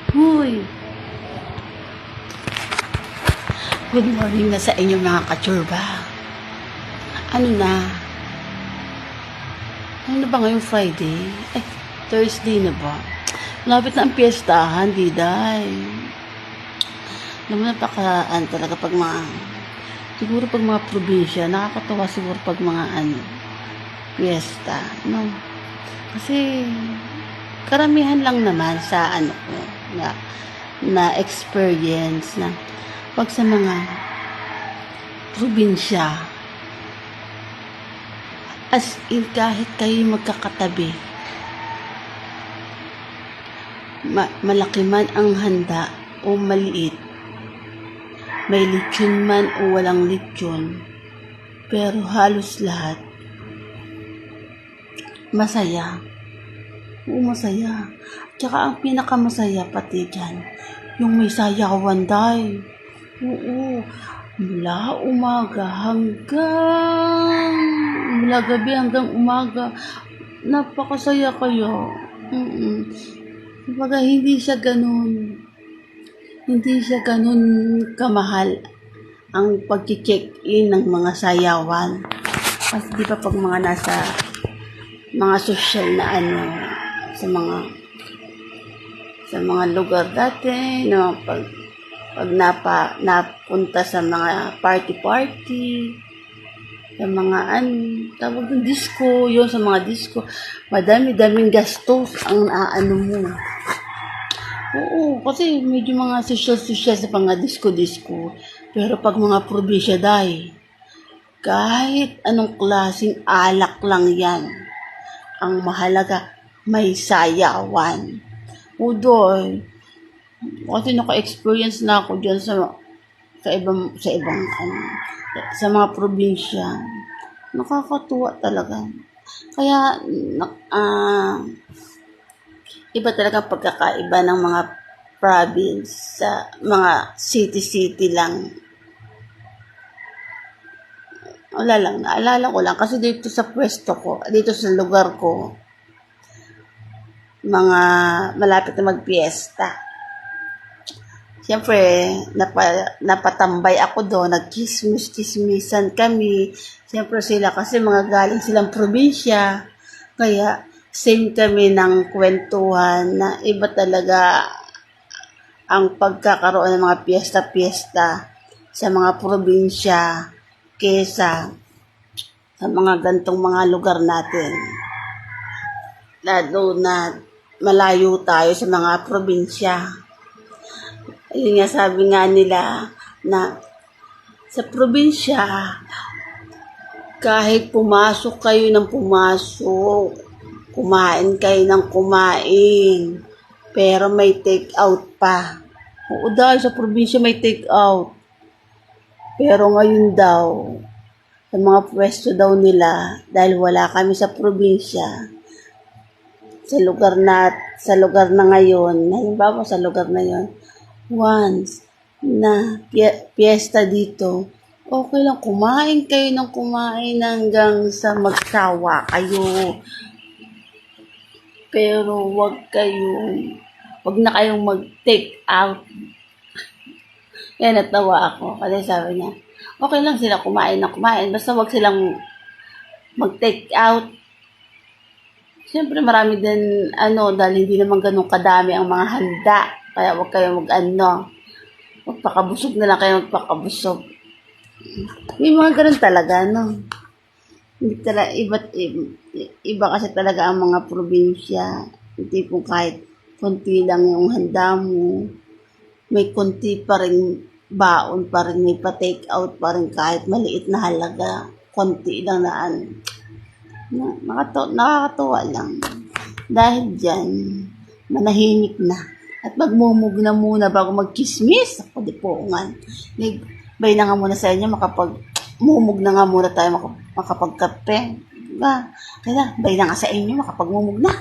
Huy! Good morning na sa inyo mga kachurba. Ano na? Ano na ba ngayong Friday? Thursday na ba? Malapit na ang piyestahan, diday. Alam mo, napakaan talaga pag siguro pag mga probinsya, nakakatawa siguro pag mga piyesta, no? Kasi, karamihan lang naman sa na experience na pag sa mga probinsya, as in kahit kayo magkakatabi, malaki man ang handa o maliit, may lechon man o walang lechon, pero halos lahat masaya. Oo, masaya. Tsaka ang pinakamasaya pati dyan, yung may sayawan, day. Oo, mula gabi hanggang umaga, napakasaya kayo. Kumbaga, hindi siya ganun kamahal ang pag-check-in ng mga sayawan. Kasi di ba pag mga nasa mga social na sa mga lugar dati, no, pag napunta sa mga party, sa mga tawag ng disco, yun, sa mga disco, madami-daming gastos ang mo. Oo, kasi medyo mga social sa mga disco. Pero pag mga probinsya, day, kahit anong klaseng alak lang yan, ang mahalaga, may sayawan. Udoy, kasi naka-experience na ako dyan sa mga probinsya. Nakakatuwa talaga. Kaya, iba talaga pagkakaiba ng mga province sa mga city lang. Wala lang, naalala ko lang. Kasi dito sa pwesto ko, dito sa lugar ko, mga malapit na magpiesta. Siyempre, napatambay ako doon, nagchismisan kami. Siyempre sila, kasi mga galing silang probinsya. Kaya, same kami ng kwentuhan na iba talaga ang pagkakaroon ng mga piyesta sa mga probinsya kesa sa mga gantong mga lugar natin. Lalo na malayo tayo sa mga probinsya. Ayun nga, sabi nga nila na sa probinsya, kahit pumasok kayo ng pumasok, kumain kayo ng kumain, pero may take out pa. Oo, dahil sa probinsya may take out. Pero ngayon daw, sa mga pwesto daw nila, dahil wala kami sa probinsya, sa lugar na ngayon, halimbawa sa lugar na yon, once na piyesta dito, okay lang, kumain kayo ng kumain hanggang sa magsawa kayo. Pero wag na kayong mag-take out. Kaya natawa ako. Kasi sabi niya, okay lang sila kumain ng kumain, basta wag silang mag-take out. Siyempre marami din, dahil hindi naman ganun kadami ang mga handa. Kaya wag kayong magpakabusog na lang kayo magpakabusog. May mga ganun talaga, no? Hindi talaga, iba kasi talaga ang mga probinsya. Hindi po kahit konti lang yung handa mo, may konti pa rin baon pa rin, may pa-take out pa rin kahit maliit na halaga. Konti lang nakakatuwa lang. Dahil dyan, manahimik na. At magmumug na muna bago magkismis. Ako di po nga. Bay na nga muna sa inyo, makapag-mumug na nga muna tayo makapagkape. Diba? Kaya, bay na nga sa inyo, makapag-mumug na.